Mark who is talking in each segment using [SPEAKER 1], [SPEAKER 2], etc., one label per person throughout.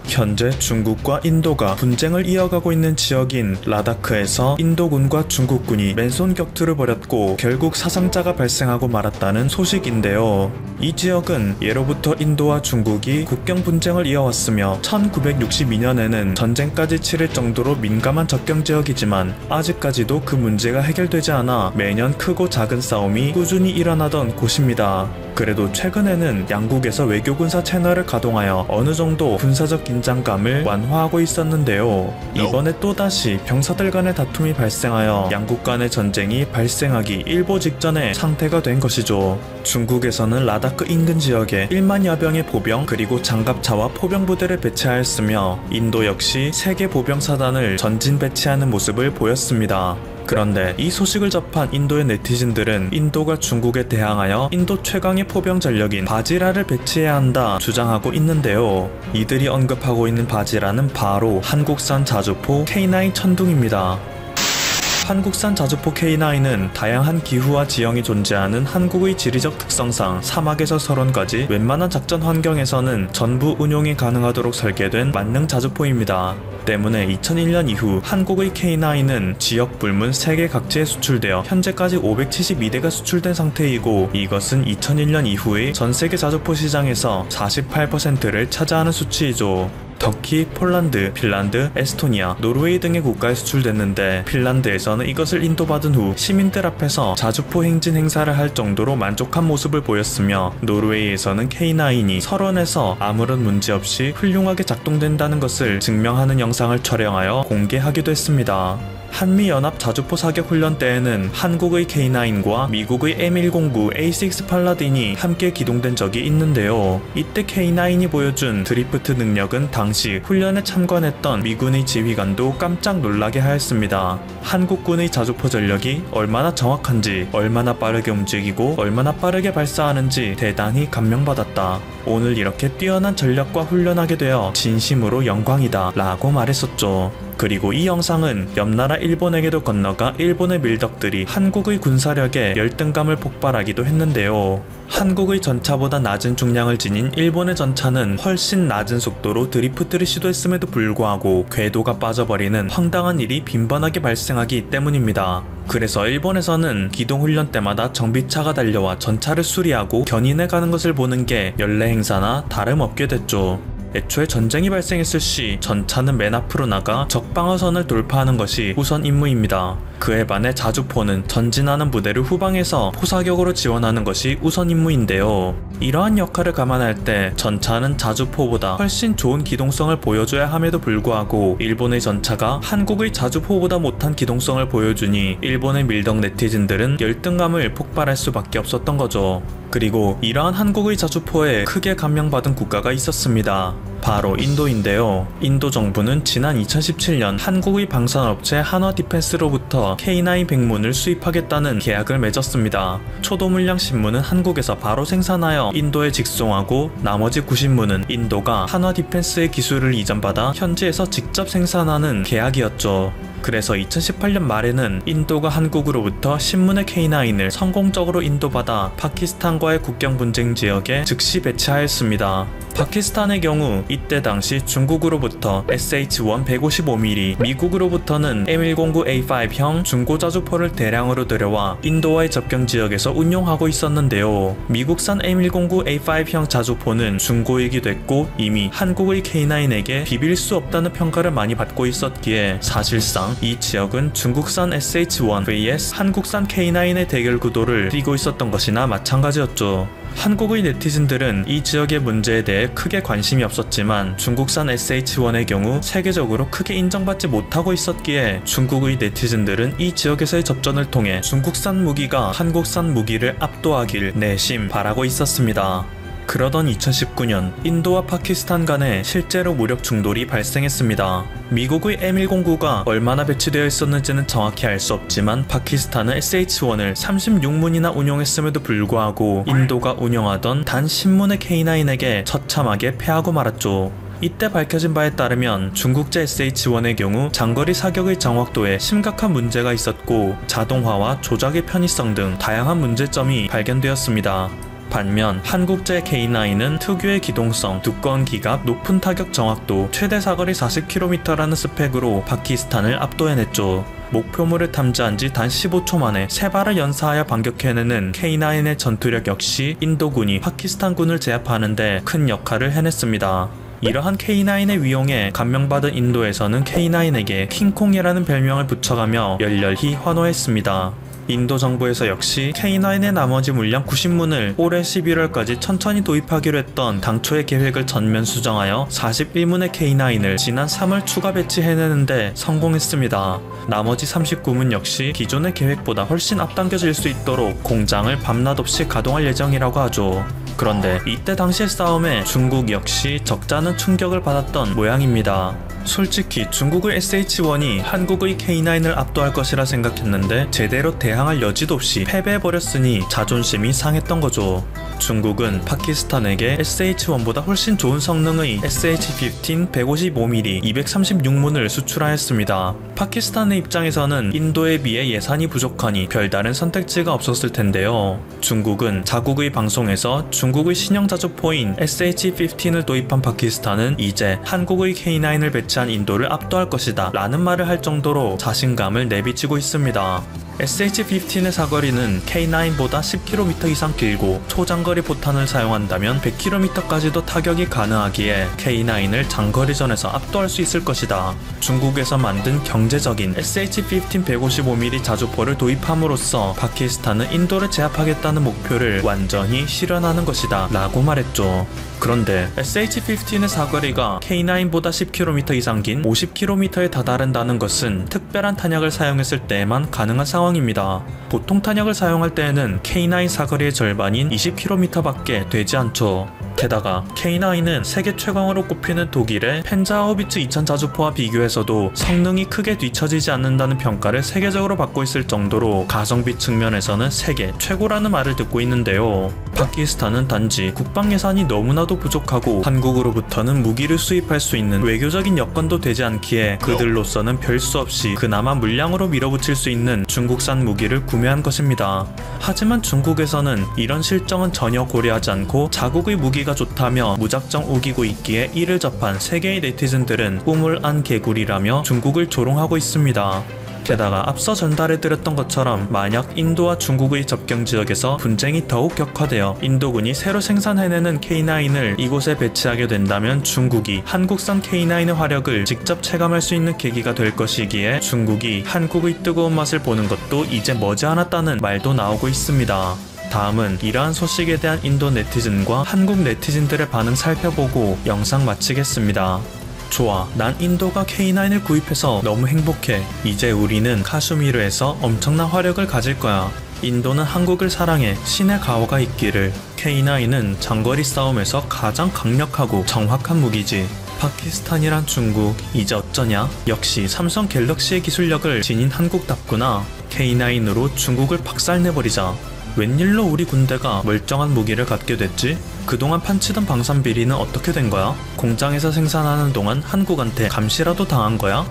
[SPEAKER 1] 현재 중국과 인도가 분쟁을 이어가고 있는 지역인 라다크에서 인도군과 중국군이 맨손 격투를 벌였고 결국 사상자가 발생하고 말았다는 소식인데요. 이 지역은 예로부터 인도와 중국이 국경 분쟁을 이어왔으며 1962년에는 전쟁까지 치를 정도로 민감한 접경 지역이지만 아직까지도 그 문제가 해결되지 않아 매년 크고 작은 싸움이 꾸준히 일어나던 곳입니다. 그래도 최근에는 양국에서 외교군사 채널을 가동하여 어느 정도 군사적 긴장감을 완화하고 있었는데요. 이번에 또다시 병사들 간의 다툼이 발생하여 양국 간의 전쟁이 발생하기 일보 직전의 상태가 된 것이죠. 중국에서는 라다크 인근 지역에 1만여 명의 보병 그리고 장갑차와 포병 부대를 배치하였으며 인도 역시 3개 보병 사단을 전진 배치하는 모습을 보였습니다. 그런데 이 소식을 접한 인도의 네티즌들은 인도가 중국에 대항하여 인도 최강의 포병 전력인 바지라를 배치해야 한다 주장하고 있는데요. 이들이 언급하고 있는 바지라는 바로 한국산 자주포 K9 천둥입니다. 한국산 자주포 K9은 다양한 기후와 지형이 존재하는 한국의 지리적 특성상 사막에서 설원까지 웬만한 작전 환경에서는 전부 운용이 가능하도록 설계된 만능 자주포입니다. 때문에 2001년 이후 한국의 K9은 지역 불문 세계 각지에 수출되어 현재까지 572대가 수출된 상태이고 이것은 2001년 이후의 전세계 자주포 시장에서 48%를 차지하는 수치이죠. 터키, 폴란드, 핀란드, 에스토니아, 노르웨이 등의 국가에 수출됐는데 핀란드에서는 이것을 인도받은 후 시민들 앞에서 자주포 행진 행사를 할 정도로 만족한 모습을 보였으며 노르웨이에서는 K9이 설원에서 아무런 문제없이 훌륭하게 작동된다는 것을 증명하는 영상을 촬영하여 공개하기도 했습니다. 한미연합 자주포 사격 훈련 때에는 한국의 K9과 미국의 M109 A6 팔라딘이 함께 기동된 적이 있는데요. 이때 K9이 보여준 드리프트 능력은 당시 훈련에 참관했던 미군의 지휘관도 깜짝 놀라게 하였습니다. 한국군의 자주포 전력이 얼마나 정확한지, 얼마나 빠르게 움직이고 얼마나 빠르게 발사하는지 대단히 감명받았다. 오늘 이렇게 뛰어난 전력과 훈련하게 되어 진심으로 영광이다 라고 말했었죠. 그리고 이 영상은 옆나라 일본에게도 건너가 일본의 밀덕들이 한국의 군사력에 열등감을 폭발하기도 했는데요. 한국의 전차보다 낮은 중량을 지닌 일본의 전차는 훨씬 낮은 속도로 드리프트를 시도했음에도 불구하고 궤도가 빠져버리는 황당한 일이 빈번하게 발생하기 때문입니다. 그래서 일본에서는 기동훈련 때마다 정비차가 달려와 전차를 수리하고 견인해 가는 것을 보는 게 연례 행사나 다름없게 됐죠. 애초에 전쟁이 발생했을 시 전차는 맨 앞으로 나가 적방어선을 돌파하는 것이 우선 임무입니다. 그에 반해 자주포는 전진하는 부대를 후방에서 포사격으로 지원하는 것이 우선 임무인데요. 이러한 역할을 감안할 때 전차는 자주포보다 훨씬 좋은 기동성을 보여줘야 함에도 불구하고 일본의 전차가 한국의 자주포보다 못한 기동성을 보여주니 일본의 밀덕 네티즌들은 열등감을 폭발할 수밖에 없었던 거죠. 그리고 이러한 한국의 자주포에 크게 감명받은 국가가 있었습니다. 바로 인도인데요. 인도 정부는 지난 2017년 한국의 방산업체 한화디펜스로부터 K9 백문을 수입하겠다는 계약을 맺었습니다. 초도 물량 10문은 한국에서 바로 생산하여 인도에 직송하고 나머지 90문은 인도가 한화디펜스의 기술을 이전받아 현지에서 직접 생산하는 계약이었죠. 그래서 2018년 말에는 인도가 한국으로부터 10문의 K9을 성공적으로 인도받아 파키스탄과의 국경 분쟁 지역에 즉시 배치하였습니다. 파키스탄의 경우 이때 당시 중국으로부터 SH-1 155mm, 미국으로부터는 M109A5형 중고자주포를 대량으로 들여와 인도와의 접경 지역에서 운용하고 있었는데요. 미국산 M109A5형 자주포는 중고이기도 했고 이미 한국의 K9에게 비빌 수 없다는 평가를 많이 받고 있었기에 사실상 이 지역은 중국산 SH-1 vs 한국산 K9의 대결 구도를 띠고 있었던 것이나 마찬가지였죠. 한국의 네티즌들은 이 지역의 문제에 대해 크게 관심이 없었지만 중국산 SH-1의 경우 세계적으로 크게 인정받지 못하고 있었기에 중국의 네티즌들은 이 지역에서의 접전을 통해 중국산 무기가 한국산 무기를 압도하길 내심 바라고 있었습니다. 그러던 2019년 인도와 파키스탄 간에 실제로 무력 충돌이 발생했습니다. 미국의 M109가 얼마나 배치되어 있었는지는 정확히 알 수 없지만 파키스탄은 SH-1을 36문이나 운용했음에도 불구하고 인도가 운영하던 단 10문의 K9에게 처참하게 패하고 말았죠. 이때 밝혀진 바에 따르면 중국제 SH-1의 경우 장거리 사격의 정확도에 심각한 문제가 있었고 자동화와 조작의 편의성 등 다양한 문제점이 발견되었습니다. 반면 한국제 K9은 특유의 기동성, 두꺼운 기갑, 높은 타격 정확도, 최대 사거리 40km라는 스펙으로 파키스탄을 압도해냈죠. 목표물을 탐지한 지 단 15초 만에 3발을 연사하여 반격해내는 K9의 전투력 역시 인도군이 파키스탄군을 제압하는데 큰 역할을 해냈습니다. 이러한 K9의 위용에 감명받은 인도에서는 K9에게 킹콩이라는 별명을 붙여가며 열렬히 환호했습니다. 인도 정부에서 역시 K9의 나머지 물량 90문을 올해 11월까지 천천히 도입하기로 했던 당초의 계획을 전면 수정하여 41문의 K9을 지난 3월 추가 배치해내는데 성공했습니다. 나머지 39문 역시 기존의 계획보다 훨씬 앞당겨질 수 있도록 공장을 밤낮없이 가동할 예정이라고 하죠. 그런데 이때 당시의 싸움에 중국 역시 적잖은 충격을 받았던 모양입니다. 솔직히 중국의 SH-1이 한국의 K9을 압도할 것이라 생각했는데 제대로 대항할 여지도 없이 패배해버렸으니 자존심이 상했던 거죠. 중국은 파키스탄에게 SH-1보다 훨씬 좋은 성능의 SH-15 155mm 236문을 수출하였습니다. 파키스탄의 입장에서는 인도에 비해 예산이 부족하니 별다른 선택지가 없었을 텐데요. 중국은 자국의 방송에서 중국의 신형 자주포인 SH-15을 도입한 파키스탄은 이제 한국의 K9을 배치한 인도를 압도할 것이다 라는 말을 할 정도로 자신감을 내비치고 있습니다. SH-15의 사거리는 K9보다 10km 이상 길고 초장거리 포탄을 사용한다면 100km까지도 타격이 가능하기에 K9을 장거리전에서 압도할 수 있을 것이다. 중국에서 만든 경제적인 SH-15 155mm 자주포를 도입함으로써 파키스탄은 인도를 제압하겠다는 목표를 완전히 실현하는 것이다 라고 말했죠. 그런데 SH-15의 사거리가 K9보다 10km 이상 긴 50km에 다다른다는 것은 특별한 탄약을 사용했을 때에만 가능한 상황입니다. 보통 탄약을 사용할 때에는 K9 사거리의 절반인 20km 밖에 되지 않죠. 게다가 K9은 세계 최강으로 꼽히는 독일의 펜자하우비츠 2000 자주포와 비교해서도 성능이 크게 뒤처지지 않는다는 평가를 세계적으로 받고 있을 정도로 가성비 측면에서는 세계 최고라는 말을 듣고 있는데요. 파키스탄은 단지 국방 예산이 너무나도 부족하고 한국으로부터는 무기를 수입할 수 있는 외교적인 여건도 되지 않기에 그들로서는 별 수 없이 그나마 물량으로 밀어붙일 수 있는 중국산 무기를 구매한 것입니다. 하지만 중국에서는 이런 실정은 전혀 고려하지 않고 자국의 무기가 좋다며 무작정 우기고 있기에 이를 접한 세계의 네티즌들은 꿈을 안 개구리라며 중국을 조롱하고 있습니다. 게다가 앞서 전달해드렸던 것처럼 만약 인도와 중국의 접경지역에서 분쟁이 더욱 격화되어 인도군이 새로 생산해내는 K9을 이곳에 배치하게 된다면 중국이 한국산 K9의 화력을 직접 체감할 수 있는 계기가 될 것이기에 중국이 한국의 뜨거운 맛을 보는 것도 이제 머지않았다는 말도 나오고 있습니다. 다음은 이러한 소식에 대한 인도 네티즌과 한국 네티즌들의 반응 살펴보고 영상 마치겠습니다. 좋아, 난 인도가 K9을 구입해서 너무 행복해. 이제 우리는 카슈미르에서 엄청난 화력을 가질 거야. 인도는 한국을 사랑해. 신의 가호가 있기를. K9은 장거리 싸움에서 가장 강력하고 정확한 무기지. 파키스탄이란 중국, 이제 어쩌냐? 역시 삼성 갤럭시의 기술력을 지닌 한국답구나. K9으로 중국을 박살내버리자. 웬일로 우리 군대가 멀쩡한 무기를 갖게 됐지? 그동안 판치던 방산 비리는 어떻게 된 거야? 공장에서 생산하는 동안 한국한테 감시라도 당한 거야?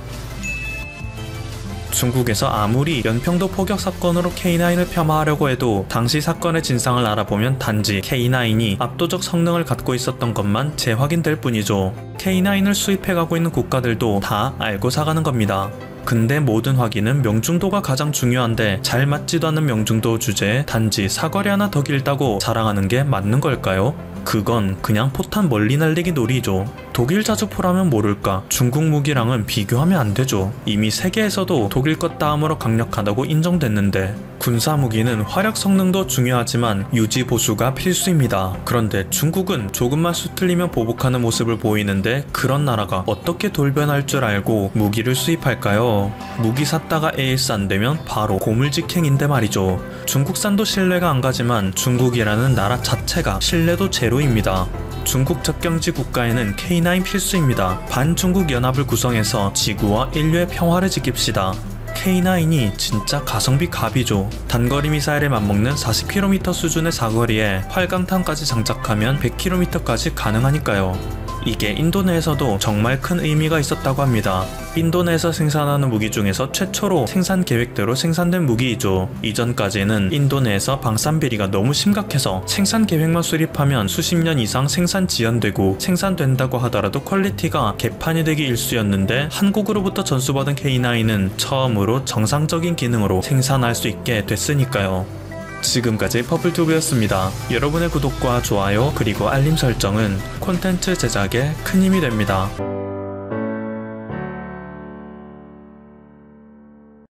[SPEAKER 1] 중국에서 아무리 연평도 포격 사건으로 K9을 폄하하려고 해도 당시 사건의 진상을 알아보면 단지 K9이 압도적 성능을 갖고 있었던 것만 재확인될 뿐이죠. K9을 수입해가고 있는 국가들도 다 알고 사가는 겁니다. 근데 모든 확인은 명중도가 가장 중요한데 잘 맞지도 않는 명중도 주제에 단지 사거리 하나 더 길다고 자랑하는 게 맞는 걸까요? 그건 그냥 포탄 멀리 날리기 놀이죠. 독일 자주포라면 모를까, 중국 무기랑은 비교하면 안 되죠. 이미 세계에서도 독일 것 다음으로 강력하다고 인정됐는데. 군사 무기는 화력 성능도 중요하지만 유지 보수가 필수입니다. 그런데 중국은 조금만 수틀리면 보복하는 모습을 보이는데 그런 나라가 어떻게 돌변할 줄 알고 무기를 수입할까요? 무기 샀다가 AS 안 되면 바로 고물직행인데 말이죠. 중국산도 신뢰가 안 가지만 중국이라는 나라 자체가 신뢰도 제로입니다. 중국 접경지 국가에는 K9 필수입니다. 반중국 연합을 구성해서 지구와 인류의 평화를 지킵시다. K9이 진짜 가성비 갑이죠. 단거리 미사일에 맞먹는 40km 수준의 사거리에 활강탄까지 장착하면 100km까지 가능하니까요. 이게 인도 내에서도 정말 큰 의미가 있었다고 합니다. 인도 내에서 생산하는 무기 중에서 최초로 생산 계획대로 생산된 무기이죠. 이전까지는 인도 내에서 방산 비리가 너무 심각해서 생산 계획만 수립하면 수십 년 이상 생산 지연되고 생산된다고 하더라도 퀄리티가 개판이 되기 일쑤였는데 한국으로부터 전수받은 K9은 처음으로 정상적인 기능으로 생산할 수 있게 됐으니까요. 지금까지 퍼플튜브였습니다. 여러분의 구독과 좋아요 그리고 알림 설정은 콘텐츠 제작에 큰 힘이 됩니다.